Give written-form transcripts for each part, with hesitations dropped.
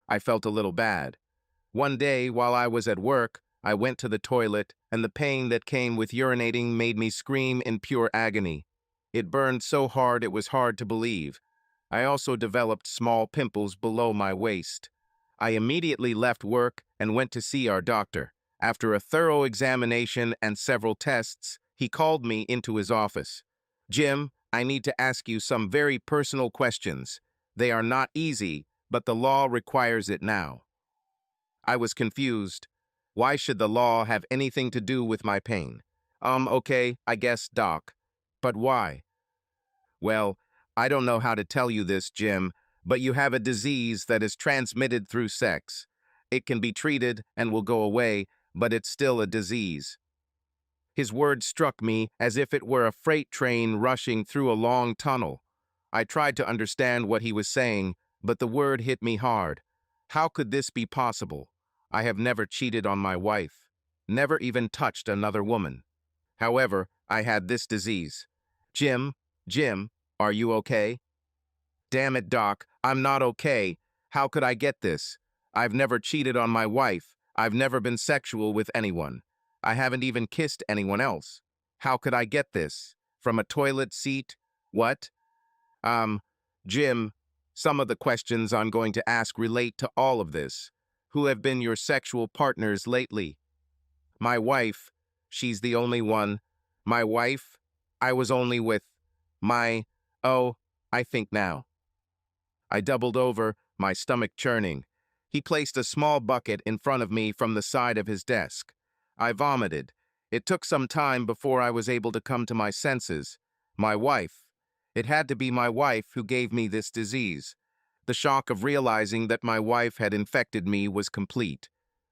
I felt a little bad. One day, while I was at work, I went to the toilet, and the pain that came with urinating made me scream in pure agony. It burned so hard it was hard to believe. I also developed small pimples below my waist. I immediately left work and went to see our doctor. After a thorough examination and several tests, he called me into his office. "Jim, I need to ask you some very personal questions. They are not easy, but the law requires it now." I was confused. Why should the law have anything to do with my pain? Okay, I guess, doc. But why? Well, I don't know how to tell you this, Jim, but you have a disease that is transmitted through sex. It can be treated and will go away, but it's still a disease. His words struck me as if it were a freight train rushing through a long tunnel. I tried to understand what he was saying, but the word hit me hard. How could this be possible? I have never cheated on my wife, never even touched another woman. However, I had this disease. Jim, are you okay? Damn it, Doc, I'm not okay. How could I get this? I've never cheated on my wife. I've never been sexual with anyone. I haven't even kissed anyone else. How could I get this? From a toilet seat? What? Jim, some of the questions I'm going to ask relate to all of this. Who have been your sexual partners lately? My wife. She's the only one. My wife? I was only with oh, I think now. I doubled over, my stomach churning. He placed a small bucket in front of me from the side of his desk. I vomited. It took some time before I was able to come to my senses. My wife. It had to be my wife who gave me this disease. The shock of realizing that my wife had infected me was complete.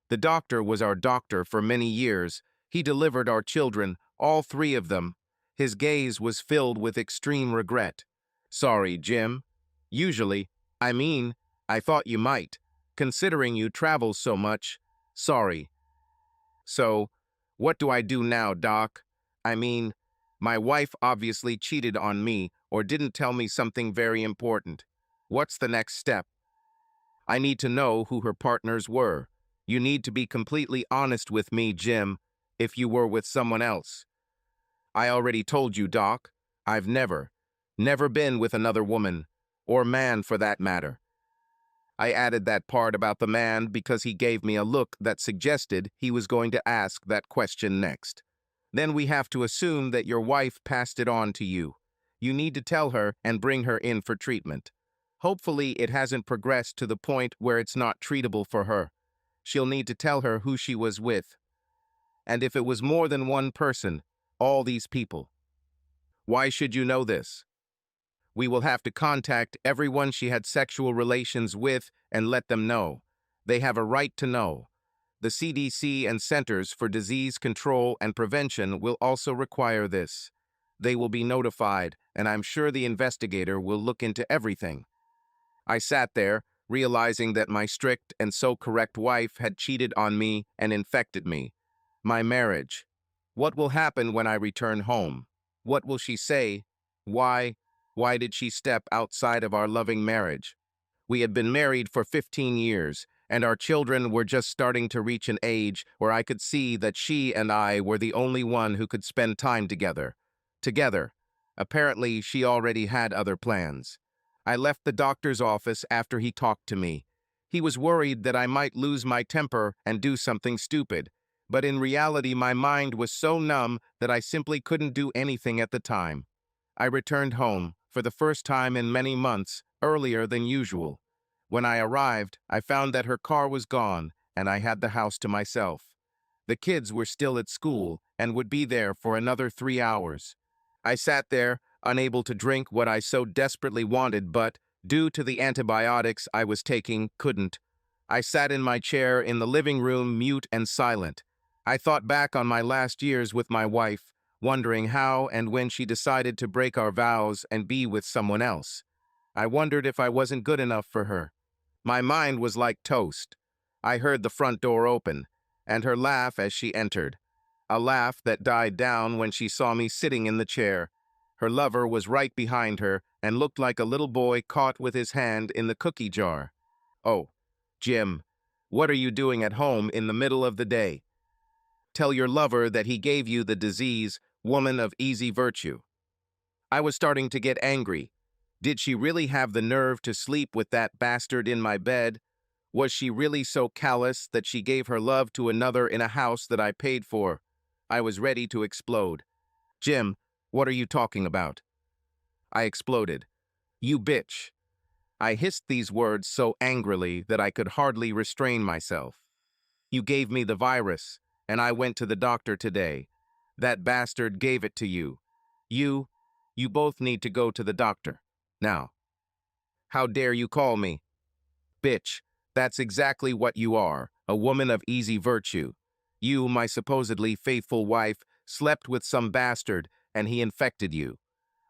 The doctor was our doctor for many years. He delivered our children, all three of them. His gaze was filled with extreme regret. Sorry, Jim. Usually, I thought you might. Considering you travel so much, sorry. So, what do I do now, Doc? My wife obviously cheated on me or didn't tell me something very important. What's the next step? I need to know who her partners were. You need to be completely honest with me, Jim, if you were with someone else. I already told you, Doc. I've never been with another woman, or man for that matter. I added that part about the man because he gave me a look that suggested he was going to ask that question next. Then we have to assume that your wife passed it on to you. You need to tell her and bring her in for treatment. Hopefully it hasn't progressed to the point where it's not treatable for her. She'll need to tell her who she was with. And if it was more than one person, all these people. Why should you know this? We will have to contact everyone she had sexual relations with and let them know. They have a right to know. The CDC and Centers for Disease Control and Prevention will also require this. They will be notified, and I'm sure the investigator will look into everything. I sat there, realizing that my strict and so correct wife had cheated on me and infected me. My marriage. What will happen when I return home? What will she say? Why did she step outside of our loving marriage? We had been married for 15 years, and our children were just starting to reach an age where I could see that she and I were the only one who could spend time together. Apparently, she already had other plans. I left the doctor's office after he talked to me. He was worried that I might lose my temper and do something stupid, but in reality my mind was so numb that I simply couldn't do anything at the time. I returned home, for the first time in many months, earlier than usual. When I arrived, I found that her car was gone, and I had the house to myself. The kids were still at school and would be there for another 3 hours. I sat there, unable to drink what I so desperately wanted, but, due to the antibiotics I was taking, couldn't. I sat in my chair in the living room, mute and silent. I thought back on my last years with my wife, wondering how and when she decided to break our vows and be with someone else. I wondered if I wasn't good enough for her. My mind was like toast. I heard the front door open, and her laugh as she entered. A laugh that died down when she saw me sitting in the chair. Her lover was right behind her and looked like a little boy caught with his hand in the cookie jar. "Oh, Jim, what are you doing at home in the middle of the day? Tell your lover that he gave you the disease, woman of easy virtue. I was starting to get angry. Did she really have the nerve to sleep with that bastard in my bed? Was she really so callous that she gave her love to another in a house that I paid for? I was ready to explode. Jim, what are you talking about? I exploded. You bitch. I hissed these words so angrily that I could hardly restrain myself. You gave me the virus, and I went to the doctor today. That bastard gave it to you. You, you both need to go to the doctor. Now. How dare you call me? Bitch, that's exactly what you are, a woman of easy virtue. You, my supposedly faithful wife, slept with some bastard, and he infected you.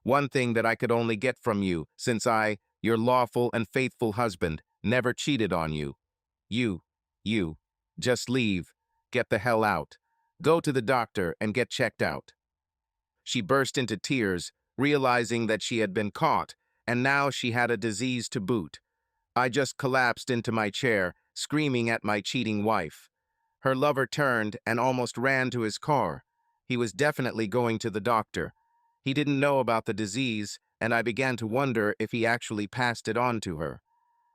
One thing that I could only get from you, since I, your lawful and faithful husband, never cheated on you. You, just leave. Get the hell out. Go to the doctor and get checked out. She burst into tears, realizing that she had been caught, and now she had a disease to boot. I just collapsed into my chair, screaming at my cheating wife. Her lover turned and almost ran to his car. He was definitely going to the doctor. He didn't know about the disease, and I began to wonder if he actually passed it on to her.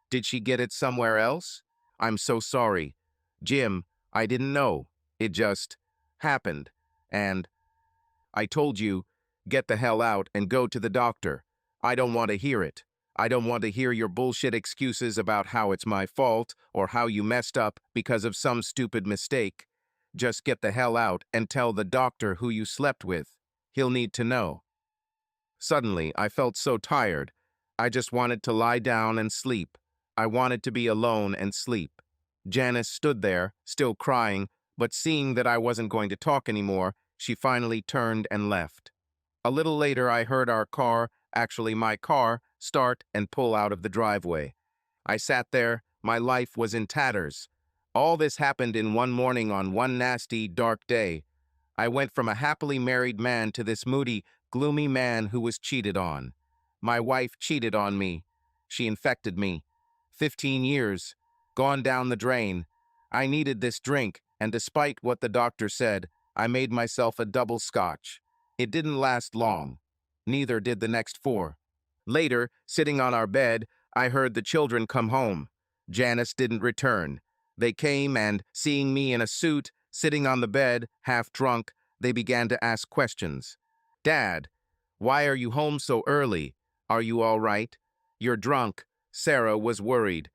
Did she get it somewhere else? I'm so sorry. Jim, I didn't know. It just happened. And I told you, get the hell out and go to the doctor. I don't want to hear it. I don't want to hear your bullshit excuses about how it's my fault or how you messed up because of some stupid mistake. Just get the hell out and tell the doctor who you slept with. He'll need to know. Suddenly, I felt so tired. I just wanted to lie down and sleep. I wanted to be alone and sleep. Janice stood there, still crying, but seeing that I wasn't going to talk anymore, she finally turned and left. A little later, I heard our car, actually my car, start and pull out of the driveway. I sat there, my life was in tatters. All this happened in one morning on one nasty, dark day. I went from a happily married man to this moody, gloomy man who was cheated on. My wife cheated on me. She infected me. 15 years, gone down the drain. I needed this drink, and despite what the doctor said, I made myself a double scotch. It didn't last long. Neither did the next 4. Later, sitting on our bed, I heard the children come home. Janice didn't return. They came and, seeing me in a suit, sitting on the bed, half drunk, they began to ask questions. Dad, why are you home so early? Are you all right? You're drunk. Sarah was worried.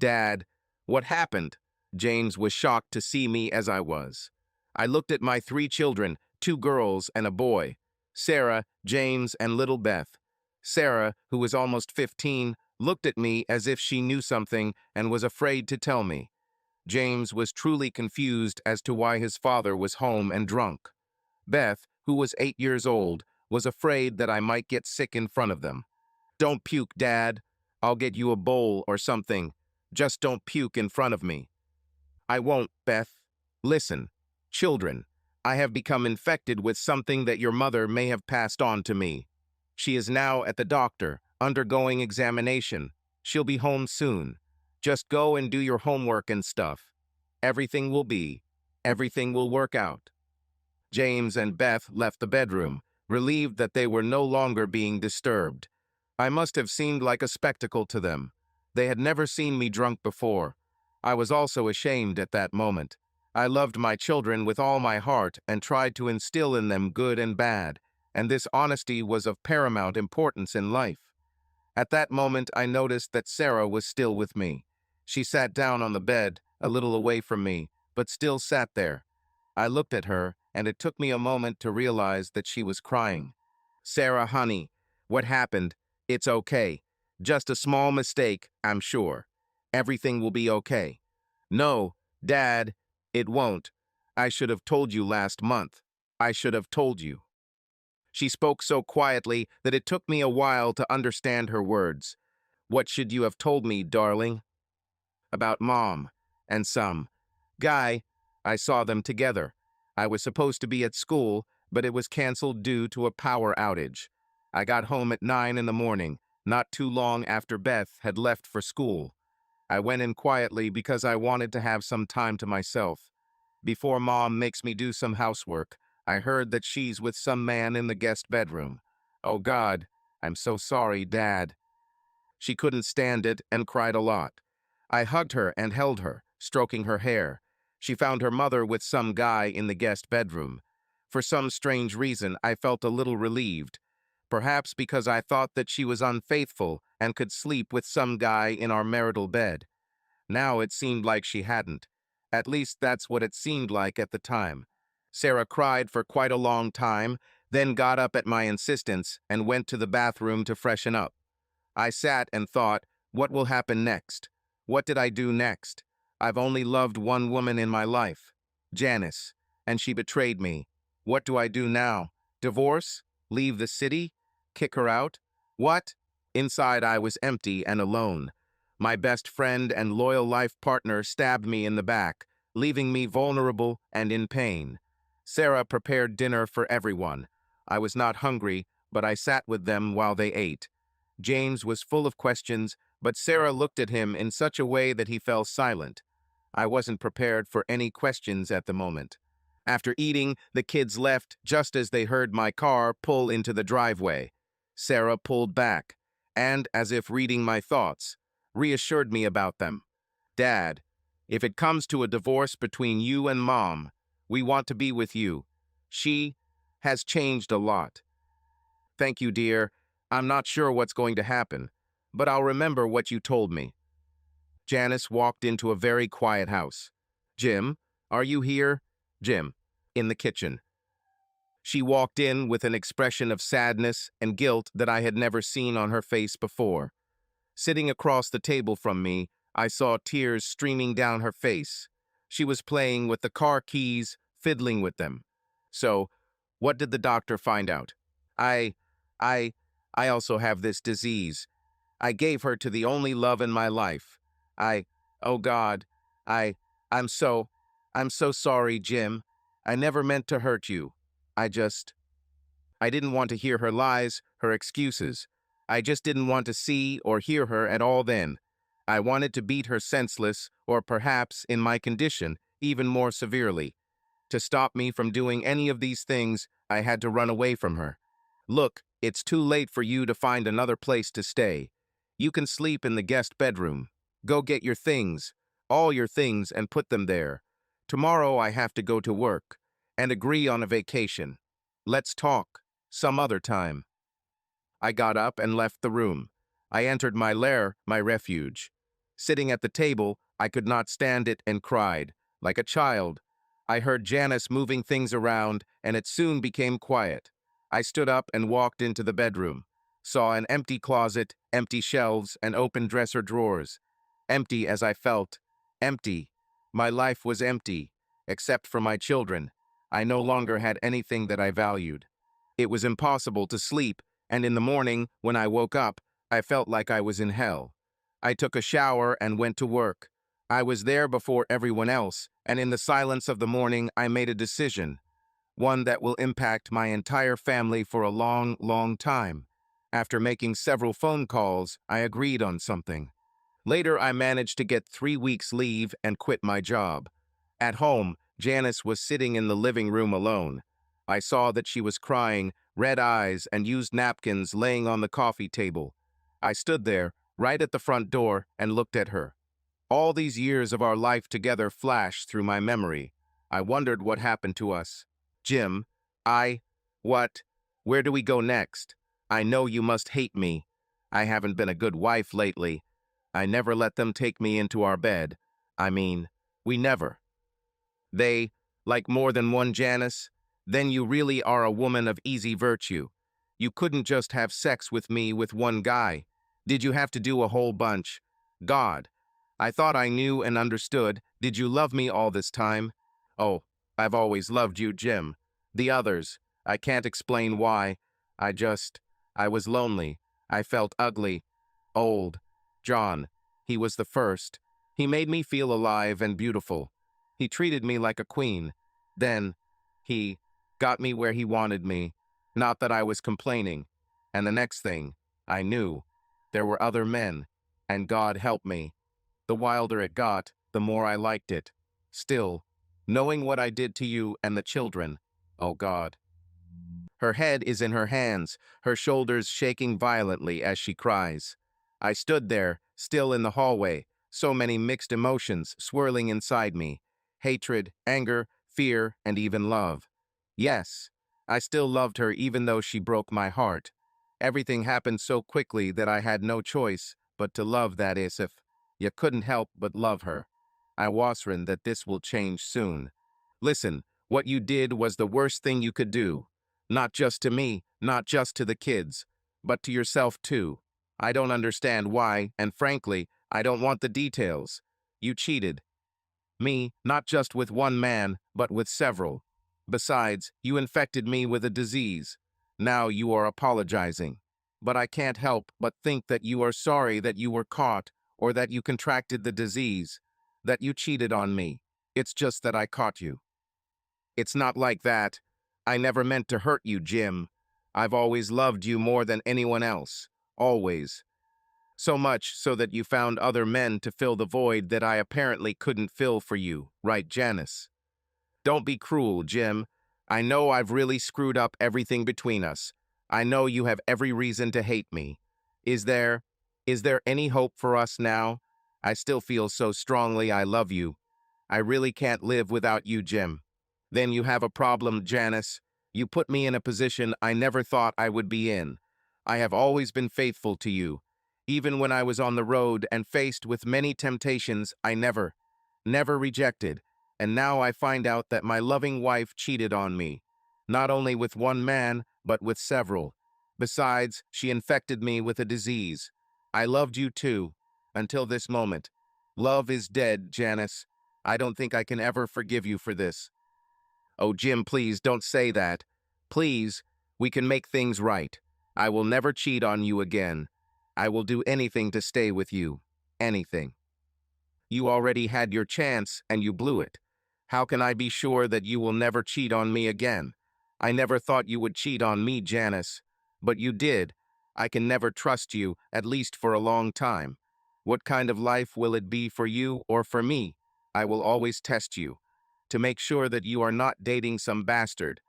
Dad, what happened? James was shocked to see me as I was. I looked at my 3 children, 2 girls and a boy. Sarah, James, and little Beth. Sarah, who was almost 15, looked at me as if she knew something and was afraid to tell me. James was truly confused as to why his father was home and drunk. Beth, who was 8 years old, was afraid that I might get sick in front of them. Don't puke, Dad. I'll get you a bowl or something. Just don't puke in front of me. I won't, Beth. Listen, children, I have become infected with something that your mother may have passed on to me. She is now at the doctor, undergoing examination. She'll be home soon. Just go and do your homework and stuff. Everything will work out. James and Beth left the bedroom, relieved that they were no longer being disturbed. I must have seemed like a spectacle to them. They had never seen me drunk before. I was also ashamed at that moment. I loved my children with all my heart and tried to instill in them good and bad, and this honesty was of paramount importance in life. At that moment, I noticed that Sarah was still with me. She sat down on the bed, a little away from me, but still sat there. I looked at her, and it took me a moment to realize that she was crying. Sarah, honey, what happened? It's okay. Just a small mistake, I'm sure. Everything will be okay. No, Dad, it won't. I should have told you last month. I should have told you. She spoke so quietly that it took me a while to understand her words. What should you have told me, darling? About Mom and some guy. I saw them together. I was supposed to be at school, but it was canceled due to a power outage. I got home at 9 in the morning, not too long after Beth had left for school. I went in quietly because I wanted to have some time to myself. Before Mom makes me do some housework, I heard that she's with some man in the guest bedroom. Oh God, I'm so sorry, Dad. She couldn't stand it and cried a lot. I hugged her and held her, stroking her hair. She found her mother with some guy in the guest bedroom. For some strange reason, I felt a little relieved. Perhaps because I thought that she was unfaithful and could sleep with some guy in our marital bed. Now it seemed like she hadn't. At least that's what it seemed like at the time. Sarah cried for quite a long time, then got up at my insistence and went to the bathroom to freshen up. I sat and thought, what will happen next? What did I do next? I've only loved one woman in my life, Janice, and she betrayed me. What do I do now? Divorce? Leave the city? Kick her out? What? Inside I was empty and alone. My best friend and loyal life partner stabbed me in the back, leaving me vulnerable and in pain. Sarah prepared dinner for everyone. I was not hungry, but I sat with them while they ate. James was full of questions, but Sarah looked at him in such a way that he fell silent. I wasn't prepared for any questions at the moment. After eating, the kids left just as they heard my car pull into the driveway. Sarah pulled back, and, as if reading my thoughts, reassured me about them. Dad, if it comes to a divorce between you and Mom, we want to be with you. She has changed a lot. Thank you, dear. I'm not sure what's going to happen, but I'll remember what you told me. Janice walked into a very quiet house. Jim, are you here? Jim, in the kitchen. She walked in with an expression of sadness and guilt that I had never seen on her face before. Sitting across the table from me, I saw tears streaming down her face. She was playing with the car keys, fiddling with them. So, what did the doctor find out? I, I, I also have this disease. I gave her to the only love in my life. Oh God, I, I'm so, I'm so sorry, Jim. I never meant to hurt you. I didn't want to hear her lies, her excuses. I just didn't want to see or hear her at all then. I wanted to beat her senseless, or perhaps, in my condition, even more severely. To stop me from doing any of these things, I had to run away from her. Look, it's too late for you to find another place to stay. You can sleep in the guest bedroom. Go get your things, all your things, and put them there. Tomorrow I have to go to work and agree on a vacation. Let's talk some other time. I got up and left the room. I entered my lair, my refuge. Sitting at the table, I could not stand it and cried, like a child. I heard Janice moving things around, and it soon became quiet. I stood up and walked into the bedroom. Saw an empty closet, empty shelves, and open dresser drawers. Empty as I felt. Empty. My life was empty, except for my children. I no longer had anything that I valued. It was impossible to sleep, and in the morning, when I woke up, I felt like I was in hell. I took a shower and went to work. I was there before everyone else, and in the silence of the morning, I made a decision, one that will impact my entire family for a long, long time. After making several phone calls, I agreed on something. Later, I managed to get 3 weeks leave and quit my job. At home, Janice was sitting in the living room alone. I saw that she was crying, red eyes and used napkins laying on the coffee table. I stood there, right at the front door, and looked at her. All these years of our life together flashed through my memory. I wondered what happened to us. Jim, what? Where do we go next? I know you must hate me. I haven't been a good wife lately. I never let them take me into our bed. We never. They, like more than one Janice? Then you really are a woman of easy virtue. You couldn't just have sex with me with one guy. Did you have to do a whole bunch? God, I thought I knew and understood. Did you love me all this time? Oh, I've always loved you, Jim. The others, I can't explain why. I was lonely. I felt ugly. Old. John, he was the first. He made me feel alive and beautiful. He treated me like a queen. Then, he got me where he wanted me. Not that I was complaining. And the next thing, I knew there were other men, and God help me. The wilder it got, the more I liked it. Still, knowing what I did to you and the children, oh God. Her head is in her hands, her shoulders shaking violently as she cries. I stood there, still in the hallway, so many mixed emotions swirling inside me. Hatred, anger, fear, and even love. Yes, I still loved her even though she broke my heart. Everything happened so quickly that I had no choice but to love, that is, if you couldn't help but love her. I wasrin that this will change soon. Listen, what you did was the worst thing you could do. Not just to me, not just to the kids, but to yourself too. I don't understand why, and frankly, I don't want the details. You cheated. Me, not just with one man, but with several. Besides, you infected me with a disease. Now you are apologizing. But I can't help but think that you are sorry that you were caught, or that you contracted the disease, that you cheated on me. It's just that I caught you. It's not like that. I never meant to hurt you, Jim. I've always loved you more than anyone else. Always. So much so that you found other men to fill the void that I apparently couldn't fill for you, right, Janice? Don't be cruel, Jim. I know I've really screwed up everything between us. I know you have every reason to hate me. Is there, is there any hope for us now? I still feel so strongly I love you. I really can't live without you, Jim. Then you have a problem, Janice. You put me in a position I never thought I would be in. I have always been faithful to you. Even when I was on the road and faced with many temptations, I never rejected. And now I find out that my loving wife cheated on me. Not only with one man, but with several. Besides, she infected me with a disease. I loved you too, until this moment. Love is dead, Janice. I don't think I can ever forgive you for this. Oh, Jim, please don't say that. Please, we can make things right. I will never cheat on you again. I will do anything to stay with you. Anything. You already had your chance and you blew it. How can I be sure that you will never cheat on me again? I never thought you would cheat on me, Janice. But you did. I can never trust you, at least for a long time. What kind of life will it be for you or for me? I will always test you, to make sure that you are not dating some bastard.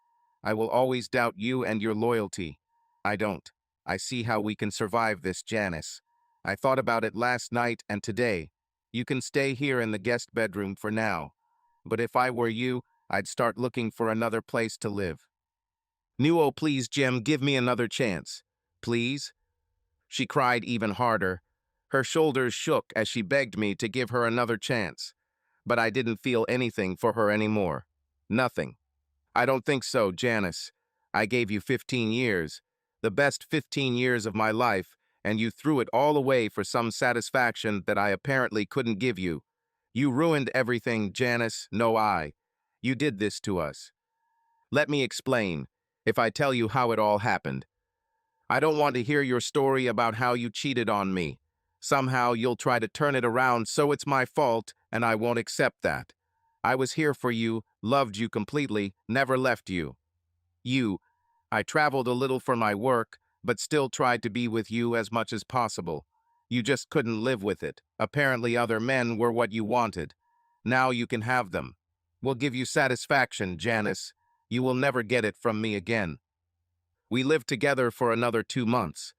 I will always doubt you and your loyalty. I don't. I see how we can survive this, Janice. I thought about it last night and today. You can stay here in the guest bedroom for now. But if I were you, I'd start looking for another place to live. Oh, please, Jim, give me another chance. Please? She cried even harder. Her shoulders shook as she begged me to give her another chance. But I didn't feel anything for her anymore. Nothing. I don't think so, Janice. I gave you 15 years, the best 15 years of my life, and you threw it all away for some satisfaction that I apparently couldn't give you. You ruined everything, Janice, no I. You did this to us. Let me explain, if I tell you how it all happened. I don't want to hear your story about how you cheated on me. Somehow you'll try to turn it around so it's my fault, and I won't accept that. I was here for you, loved you completely, never left you. I traveled a little for my work, but still tried to be with you as much as possible. You just couldn't live with it. Apparently other men were what you wanted. Now you can have them. We'll give you satisfaction, Janice. You will never get it from me again. We lived together for another 2 months.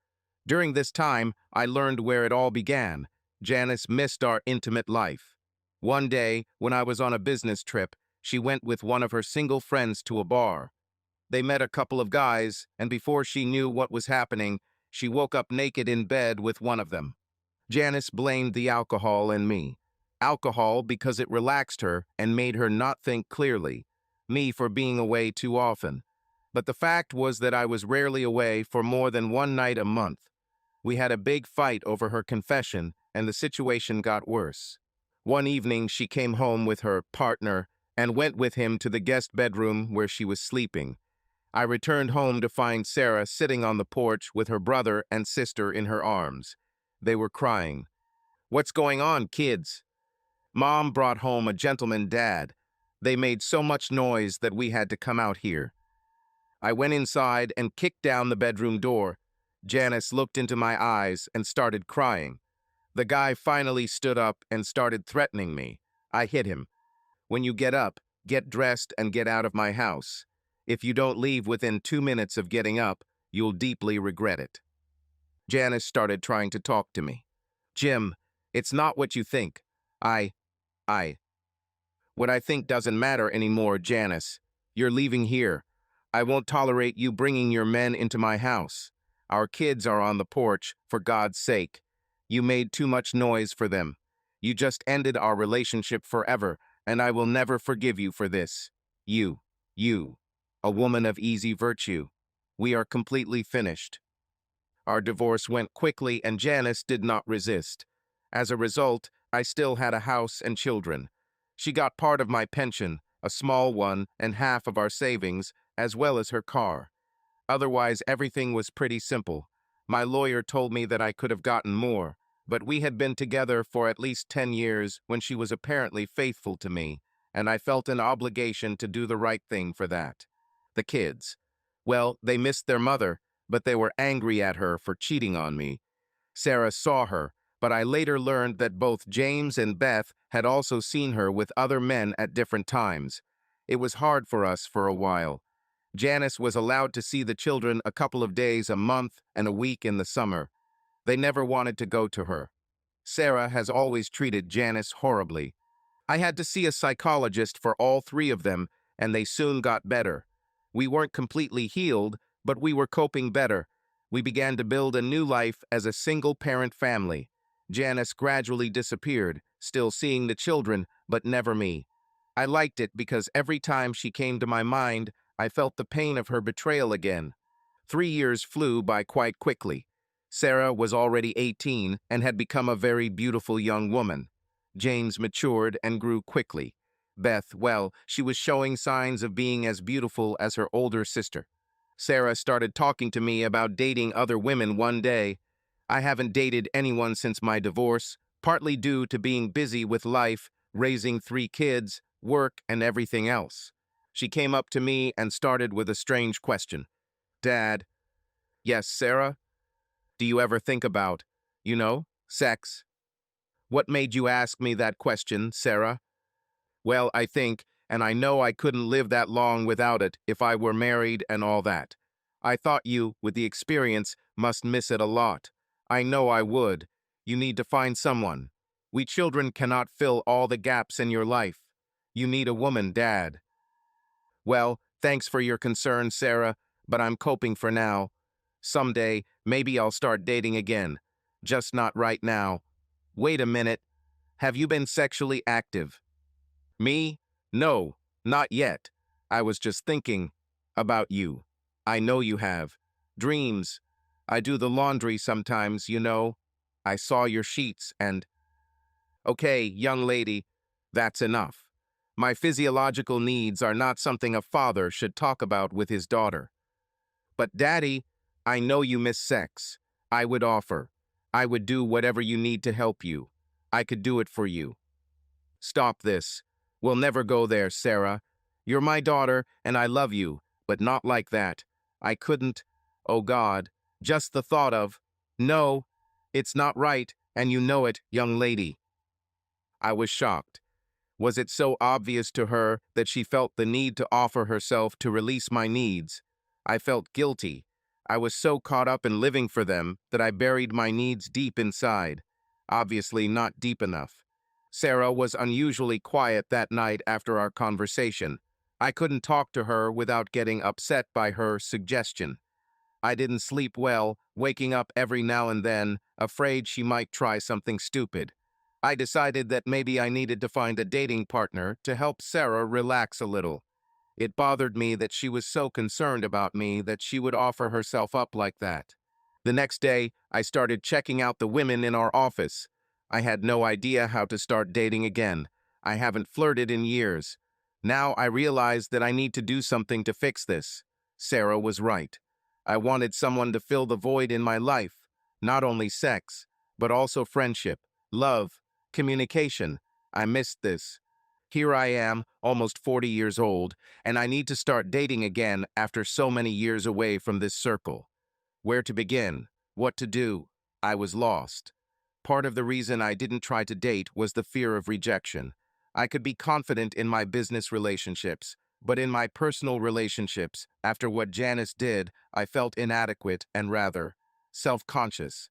During this time, I learned where it all began. Janice missed our intimate life. One day, when I was on a business trip, she went with one of her single friends to a bar. They met a couple of guys, and before she knew what was happening, she woke up naked in bed with one of them. Janice blamed the alcohol and me. Alcohol because it relaxed her and made her not think clearly. Me for being away too often. But the fact was that I was rarely away for more than one night a month. We had a big fight over her confession, and the situation got worse. One evening, she came home with her partner and went with him to the guest bedroom where she was sleeping. I returned home to find Sarah sitting on the porch with her brother and sister in her arms. They were crying. "What's going on, kids?" Mom brought home a gentleman dad. They made so much noise that we had to come out here. I went inside and kicked down the bedroom door. Janice looked into my eyes and started crying. The guy finally stood up and started threatening me. I hit him. When you get up, get dressed and get out of my house. If you don't leave within 2 minutes of getting up, you'll deeply regret it. Janice started trying to talk to me. Jim, it's not what you think. I, I, What I think doesn't matter anymore, Janice. You're leaving here. I won't tolerate you bringing your men into my house. Our kids are on the porch, for God's sake. You made too much noise for them. You just ended our relationship forever, and I will never forgive you for this. You, a woman of easy virtue. We are completely finished. Our divorce went quickly and Janice did not resist. As a result, I still had a house and children. She got part of my pension, a small one, and half of our savings, as well as her car. Otherwise, everything was pretty simple. My lawyer told me that I could have gotten more, but we had been together for at least 10 years when she was apparently faithful to me, and I felt an obligation to do the right thing for that. The kids. Well, they missed their mother, but they were angry at her for cheating on me. Sarah saw her, but I later learned that both James and Beth had also seen her with other men at different times. It was hard for us for a while. Janice was allowed to see the children a couple of days a month and a week in the summer. They never wanted to go to her. Sarah has always treated Janice horribly. I had to see a psychologist for all three of them, and they soon got better. We weren't completely healed, but we were coping better. We began to build a new life as a single-parent family. Janice gradually disappeared, still seeing the children, but never me. I liked it because every time she came to my mind, I felt the pain of her betrayal again. 3 years flew by quite quickly. Sarah was already 18 and had become a very beautiful young woman. James matured and grew quickly. Beth, well, she was showing signs of being as beautiful as her older sister. Sarah started talking to me about dating other women one day. I haven't dated anyone since my divorce, partly due to being busy with life, raising 3 kids, work, and everything else. She came up to me and started with a strange question. Dad. Yes, Sarah? Do you ever think about, sex? What made you ask me that question, Sarah? Well, I think, and I know I couldn't live that long without it if I were married and all that. I thought you, with the experience, must miss it a lot. I know I would. You need to find someone. We children cannot fill all the gaps in your life. You need a woman, Dad. Well, thanks for your concern, Sarah, but I'm coping for now. Someday, maybe I'll start dating again. Just not right now. Wait a minute. Have you been sexually active? Me? No, not yet. I was just thinking about you. I know you have. Dreams. I do the laundry sometimes, you know. I saw your sheets and... Okay, young lady, that's enough. My physiological needs are not something a father should talk about with his daughter. But Daddy, I know you miss sex. I would offer. I would do whatever you need to help you. I could do it for you. Stop this. We'll never go there, Sarah. You're my daughter, and I love you, but not like that. I couldn't. Oh God, just the thought of... No, it's not right, and you know it, young lady. I was shocked. Was it so obvious to her that she felt the need to offer herself to release my needs? I felt guilty. I was so caught up in living for them that I buried my needs deep inside. Obviously not deep enough. Sarah was unusually quiet that night after our conversation. I couldn't talk to her without getting upset by her suggestion. I didn't sleep well, waking up every now and then, afraid she might try something stupid. I decided that maybe I needed to find a dating partner to help Sarah relax a little. It bothered me that she was so concerned about me that she would offer herself up like that. The next day, I started checking out the women in our office. I had no idea how to start dating again. I haven't flirted in years. Now I realized that I need to do something to fix this. Sarah was right. I wanted someone to fill the void in my life, not only sex, but also friendship, love, communication. I missed this. Here I am, almost 40 years old, and I need to start dating again after so many years away from this circle. Where to begin? What to do? I was lost. Part of the reason I didn't try to date was the fear of rejection. I could be confident in my business relationships, but in my personal relationships, after what Janice did, I felt inadequate and rather self-conscious.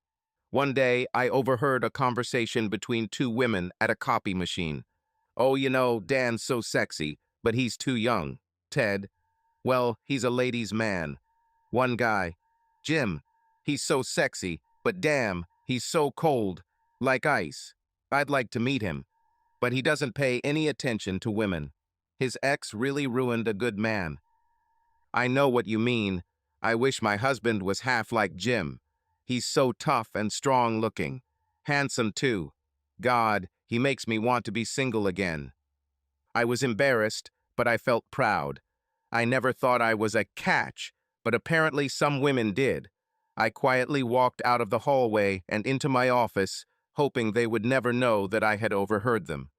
One day, I overheard a conversation between two women at a copy machine. "Oh, Dan's so sexy, but he's too young." Ted, "Well, he's a ladies' man." One guy, "Jim, he's so sexy, but damn, he's so cold, like ice. I'd like to meet him, but he doesn't pay any attention to women. His ex really ruined a good man." "I know what you mean. I wish my husband was half like Jim. He's so tough and strong looking. Handsome too. God, he makes me want to be single again." I was embarrassed, but I felt proud. I never thought I was a catch, but apparently some women did. I quietly walked out of the hallway and into my office, hoping they would never know that I had overheard them.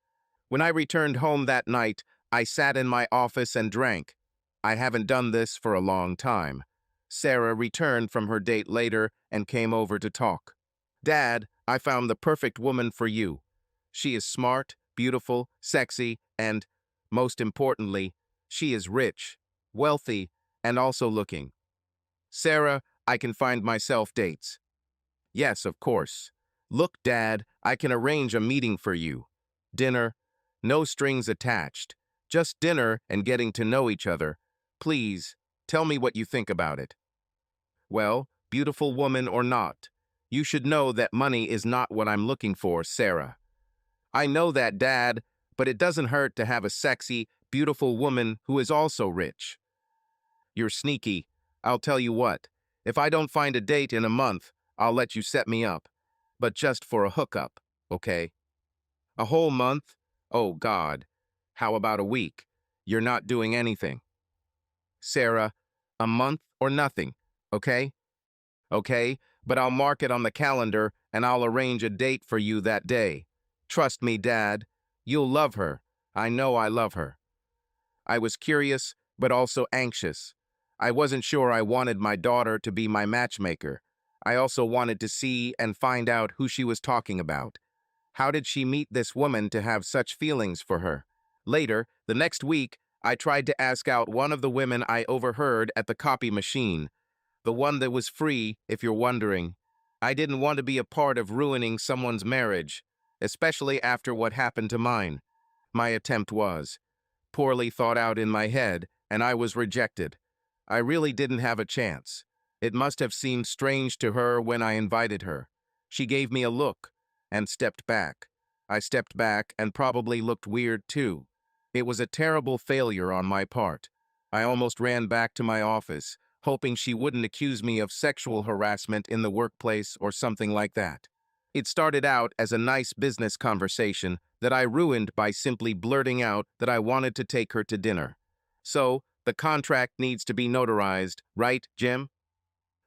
When I returned home that night, I sat in my office and drank. I haven't done this for a long time. Sarah returned from her date later and came over to talk. "Dad, I found the perfect woman for you. She is smart, beautiful, sexy, and, most importantly, she is rich, wealthy, and also looking. Sarah, I can find myself dates." "Yes, of course. Look, Dad, I can arrange a meeting for you. Dinner, no strings attached. Just dinner and getting to know each other. Please, tell me what you think about it." "Well, beautiful woman or not, you should know that money is not what I'm looking for, Sarah." "I know that, Dad, but it doesn't hurt to have a sexy, beautiful woman who is also rich." "You're sneaky. I'll tell you what. If I don't find a date in a month, I'll let you set me up. But just for a hookup, okay?" "A whole month? Oh, God. How about a week? You're not doing anything." "Sarah, a month or nothing, okay?" "Okay, but I'll mark it on the calendar and I'll arrange a date for you that day. Trust me, Dad. You'll love her. I know I love her." I was curious, but also anxious. I wasn't sure I wanted my daughter to be my matchmaker. I also wanted to see and find out who she was talking about. How did she meet this woman to have such feelings for her? Later, the next week, I tried to ask out one of the women I overheard at the copy machine. The one that was free, if you're wondering. I didn't want to be a part of ruining someone's marriage, especially after what happened to mine. My attempt was poorly thought out in my head, and I was rejected. I really didn't have a chance. It must have seemed strange to her when I invited her. She gave me a look and stepped back. I stepped back and probably looked weird too. It was a terrible failure on my part. I almost ran back to my office, hoping she wouldn't accuse me of sexual harassment in the workplace or something like that. It started out as a nice business conversation that I ruined by simply blurting out that I wanted to take her to dinner. "So, the contract needs to be notarized, right, Jim?"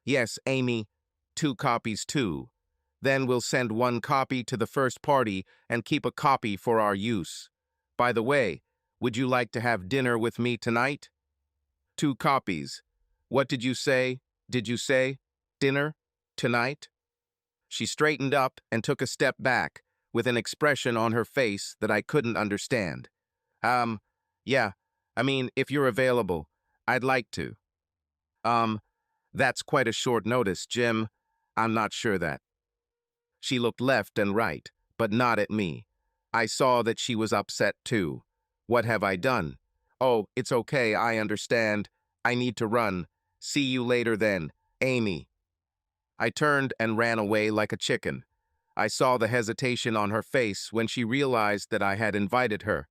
"Yes, Amy. 2 copies too. Then we'll send 1 copy to the first party and keep a copy for our use. By the way, would you like to have dinner with me tonight?" 2 copies. What did you say? Did you say dinner tonight? She straightened up and took a step back, with an expression on her face that I couldn't understand. Yeah, I mean, if you're available, I'd like to." Um, that's quite a short notice, Jim. I'm not sure that." She looked left and right, but not at me. I saw that she was upset too. "What have I done?" "Oh, it's okay, I understand. I need to run. See you later then, Amy." I turned and ran away like a chicken. I saw the hesitation on her face when she realized that I had invited her.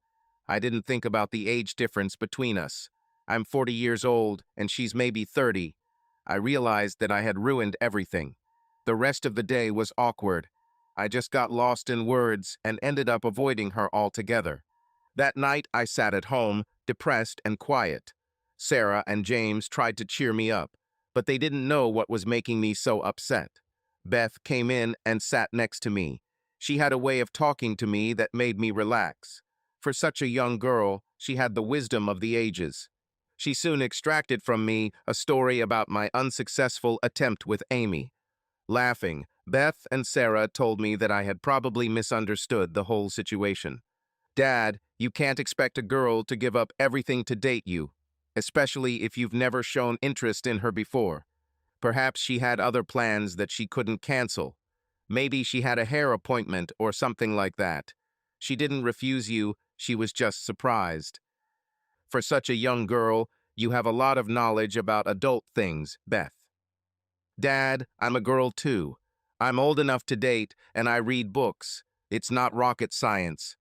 I didn't think about the age difference between us. I'm 40 years old and she's maybe 30. I realized that I had ruined everything. The rest of the day was awkward. I just got lost in words and ended up avoiding her altogether. That night I sat at home, depressed and quiet. Sarah and James tried to cheer me up, but they didn't know what was making me so upset. Beth came in and sat next to me. She had a way of talking to me that made me relax. For such a young girl, she had the wisdom of the ages. She soon extracted from me a story about my unsuccessful attempt with Amy. Laughing, Beth and Sarah told me that I had probably misunderstood the whole situation. Dad, you can't expect a girl to give up everything to date you, especially if you've never shown interest in her before. Perhaps she had other plans that she couldn't cancel. Maybe she had a hair appointment or something like that. She didn't refuse you, she was just surprised. For such a young girl, you have a lot of knowledge about adult things, Beth. Dad, I'm a girl too. I'm old enough to date, and I read books. It's not rocket science.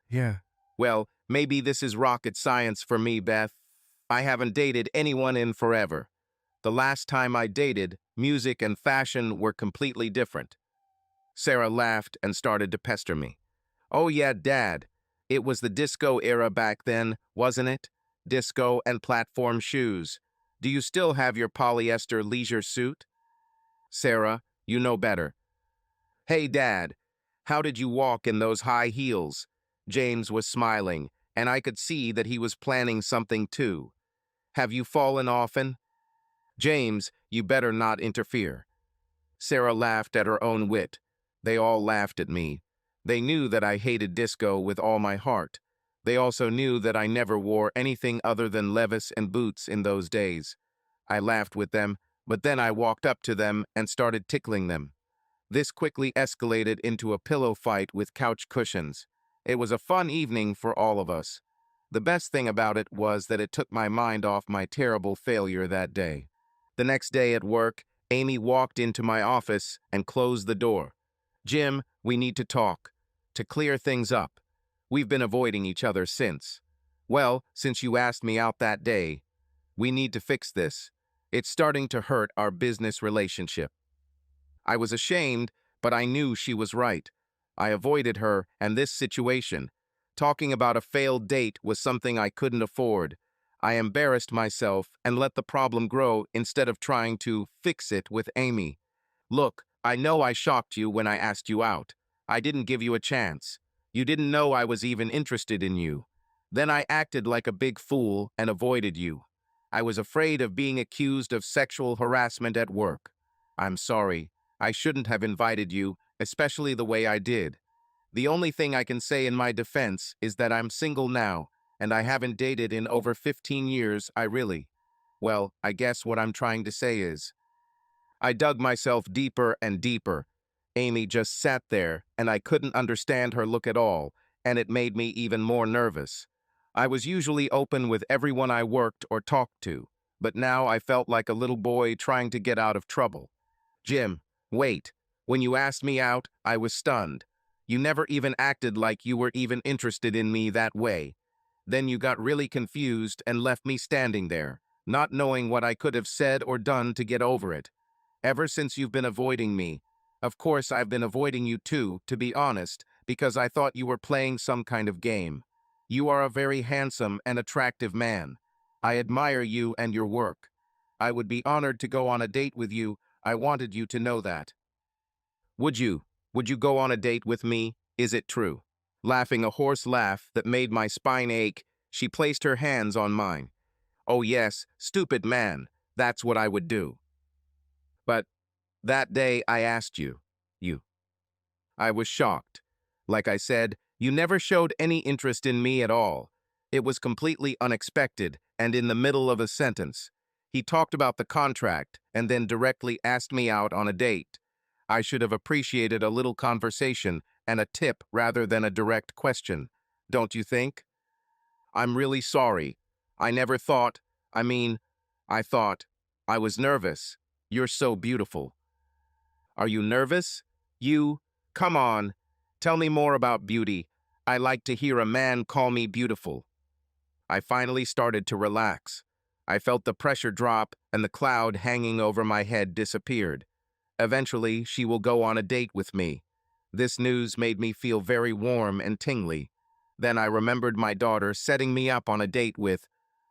Yeah. Well, maybe this is rocket science for me, Beth. I haven't dated anyone in forever. The last time I dated, music and fashion were completely different. Sarah laughed and started to pester me. Oh yeah, Dad. It was the disco era back then, wasn't it? Disco and platform shoes. Do you still have your polyester leisure suit? Sarah, you know better. Hey, Dad. How did you walk in those high heels? James was smiling, and I could see that he was planning something too. Have you fallen often? James, you better not interfere. Sarah laughed at her own wit. They all laughed at me. They knew that I hated disco with all my heart. They also knew that I never wore anything other than Levis and boots in those days. I laughed with them, but then I walked up to them and started tickling them. This quickly escalated into a pillow fight with couch cushions. It was a fun evening for all of us. The best thing about it was that it took my mind off my terrible failure that day. The next day at work, Amy walked into my office and closed the door. Jim, we need to talk. To clear things up. We've been avoiding each other since. Well, since you asked me out that day, we need to fix this. It's starting to hurt our business relationship. I was ashamed, but I knew she was right. I avoided her and this situation. Talking about a failed date was something I couldn't afford. I embarrassed myself and let the problem grow instead of trying to fix it with Amy. Look, I know I shocked you when I asked you out. I didn't give you a chance. You didn't know I was even interested in you. Then I acted like a big fool and avoided you. I was afraid of being accused of sexual harassment at work. I'm sorry. I shouldn't have invited you, especially the way I did. The only thing I can say in my defense is that I'm single now, and I haven't dated in over 15 years, Well, I guess what I'm trying to say is, I dug myself deeper and deeper. Amy just sat there, and I couldn't understand her look at all, and it made me even more nervous. I was usually open with everyone I worked or talked to, but now I felt like a little boy trying to get out of trouble. Jim, wait. When you asked me out, I was stunned. You never even acted like you were even interested in me that way. Then you got really confused and left me standing there, not knowing what I could have said or done to get over it. Ever since you've been avoiding me. Of course, I've been avoiding you too, to be honest, because I thought you were playing some kind of game. You are a very handsome and attractive man. I admire you and your work. I would be honored to go on a date with you. I wanted you to know that. Would you? Would you go on a date with me? Is it true? Laughing a hoarse laugh that made my spine ache, she placed her hands on mine. Oh yes, stupid man. That's what I would do. But that day I asked you. I was shocked. Like I said, you never showed any interest in me at all. It was completely unexpected and in the middle of a sentence. He talked about the contract and then directly asked me out on a date. I should have appreciated a little conversation and a tip rather than a direct question. Don't you think? I'm really sorry. I never thought, I mean, I thought, I was nervous. You're so beautiful. Are you nervous? Come on. Tell me more about beauty. I like to hear a man call me beautiful. I finally started to relax. I felt the pressure drop and the cloud hanging over my head disappeared. Eventually, she will go on a date with me. This news made me feel very warm and tingly. Then I remembered my daughter setting me up on a date with,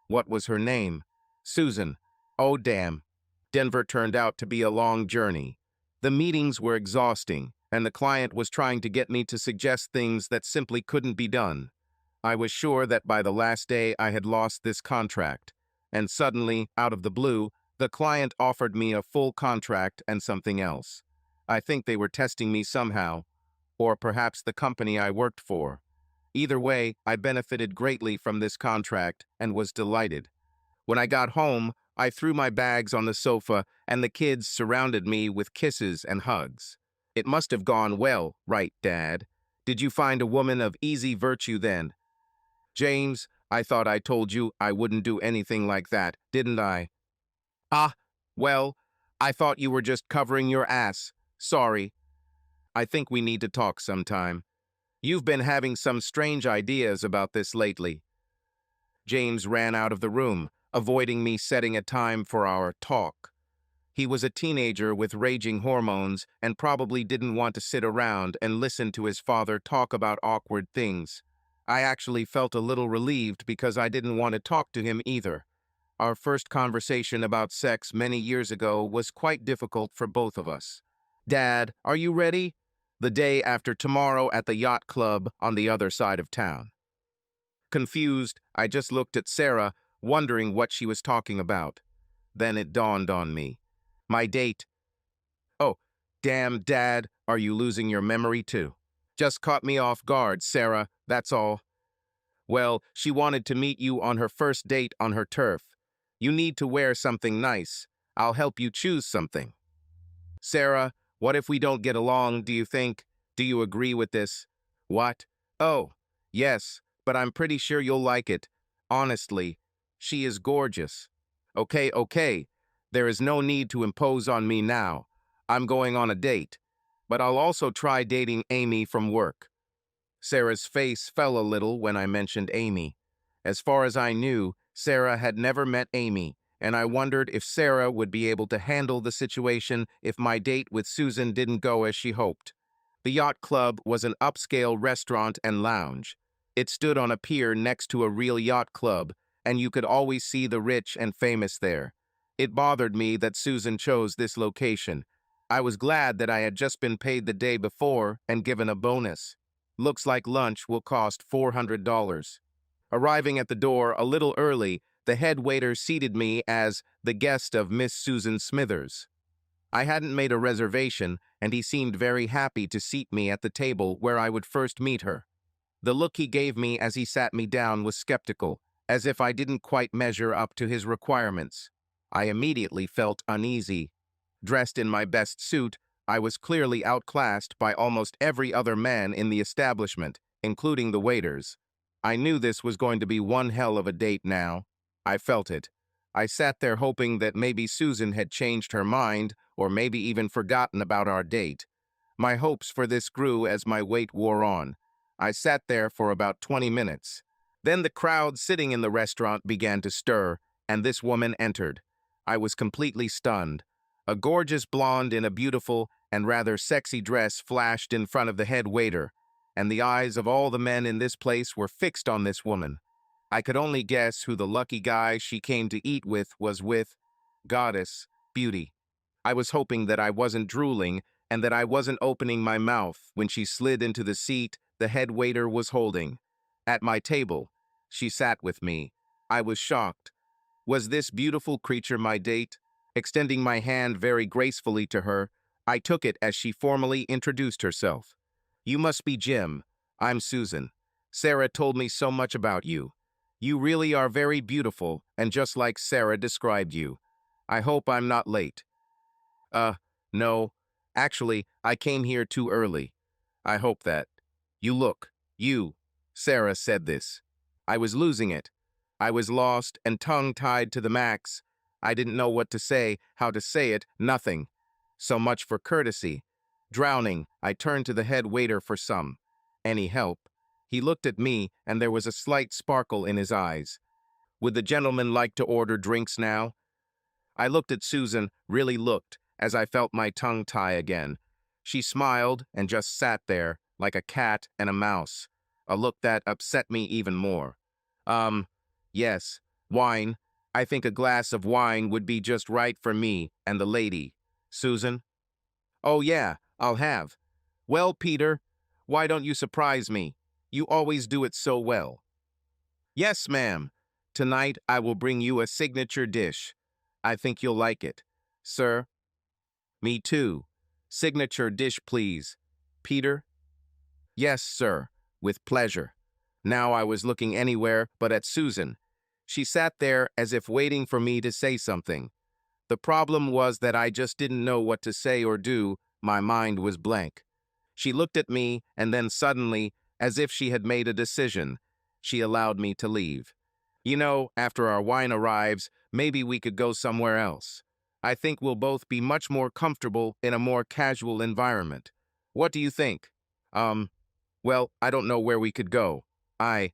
what was her name? Susan. Oh, damn. Denver turned out to be a long journey. The meetings were exhausting, and the client was trying to get me to suggest things that simply couldn't be done. I was sure that by the last day I had lost this contract. And suddenly, out of the blue, the client offered me a full contract and something else. I think they were testing me somehow, or perhaps the company I worked for. Either way, I benefited greatly from this contract and was delighted. When I got home, I threw my bags on the sofa and the kids surrounded me with kisses and hugs. It must have gone well, right, Dad? Did you find a woman of easy virtue then? James, I thought I told you I wouldn't do anything like that, didn't I? Ah, well, I thought you were just covering your ass. Sorry. I think we need to talk sometime. You've been having some strange ideas about this lately. James ran out of the room, avoiding me setting a time for our talk. He was a teenager with raging hormones and probably didn't want to sit around and listen to his father talk about awkward things. I actually felt a little relieved because I didn't want to talk to him either. Our first conversation about sex many years ago was quite difficult for both of us. Dad, are you ready? The day after tomorrow at the yacht club on the other side of town. Confused, I just looked at Sarah, wondering what she was talking about. Then it dawned on me. My date. Oh, damn, Dad, are you losing your memory too? Just caught me off guard, Sarah, that's all. Well, she wanted to meet you on her first date on her turf. You need to wear something nice. I'll help you choose something. Sarah, what if we don't get along, do you think? Do you agree with this? What? Oh, yes, but I'm pretty sure you'll like it. Honestly, she is gorgeous. Okay, okay. There is no need to impose on me now. I'm going on a date. But I'll also try dating Amy from work. Sarah's face fell a little when I mentioned Amy. As far as I knew, Sarah had never met Amy, and I wondered if Sarah would be able to handle the situation if my date with Susan didn't go as she hoped. The yacht club was an upscale restaurant and lounge. It stood on a pier next to a real yacht club, and you could always see the rich and famous there. It bothered me that Susan chose this location. I was glad that I had just been paid the day before and given a bonus. Looks like lunch will cost $400. Arriving at the door a little early, the head waiter seated me as the guest of Miss Susan Smithers. I hadn't made a reservation, and he seemed very happy to seat me at the table where I would first meet her. The look he gave me as he sat me down was skeptical, as if I didn't quite measure up to his requirements. I immediately felt uneasy. Dressed in my best suit, I was clearly outclassed by almost every other man in the establishment, including the waiters. I knew this was going to be one hell of a date now. I felt it. I sat there hoping that maybe Susan had changed her mind, or maybe even forgotten about our date. My hopes for this grew as my wait wore on. I sat there for about 20 minutes. Then the crowd sitting in the restaurant began to stir, and this woman entered. I was completely stunned. A gorgeous blonde in a beautiful and rather sexy dress flashed in front of the head waiter, and the eyes of all the men in this place were fixed on this woman. I could only guess who the lucky guy she came to eat with was with. Goddess, beauty. I was hoping that I wasn't drooling and that I wasn't opening my mouth when she slid into the seat the head waiter was holding. At my table, she sat with me. I was shocked. Was this beautiful creature my date? Extending my hand very gracefully to her, I took it as she formally introduced herself. You must be Jim. I'm Susan. Sarah told me so much about you. You really are very beautiful, and just like Sarah described you. I hope I'm not late. No. Actually, I came here too early. I hope that. You. Sarah said this. I was losing it. I was lost and tongue-tied to the max. I didn't know what to say, how to say it, nothing. So much for courtesy. Drowning, I turned to the head waiter for some. Any help? He looked at me, and there was a slight sparkle in his eyes. Would the gentleman like to order drinks now? I looked at Susan, really looked, as I felt my tongue tie again. She smiled and just sat there, like a cat and a mouse, a look that upset me even more. Yes, wine. I think a glass of wine would be just right for me and the lady. Susan? Oh yeah, I'll have. Well, Peter, why don't you surprise me? You always do it so well. Yes, ma'am. Tonight I will bring you a signature dish. I think you'll like it. Sir? Me too. Signature dish, please. Peter? Yes, sir. With pleasure. Now I was looking anywhere but at Susan. She sat there as if waiting for me to say something. The problem was that I just didn't know what to say or do. My mind was blank. She looked at me, and then suddenly, as if she had made a decision, she allowed me to leave. You know, after our wine arrives, maybe we could go somewhere else. I think we'll both be much more comfortable in a more casual environment. What do you think? Well, I don't know where we could go. I,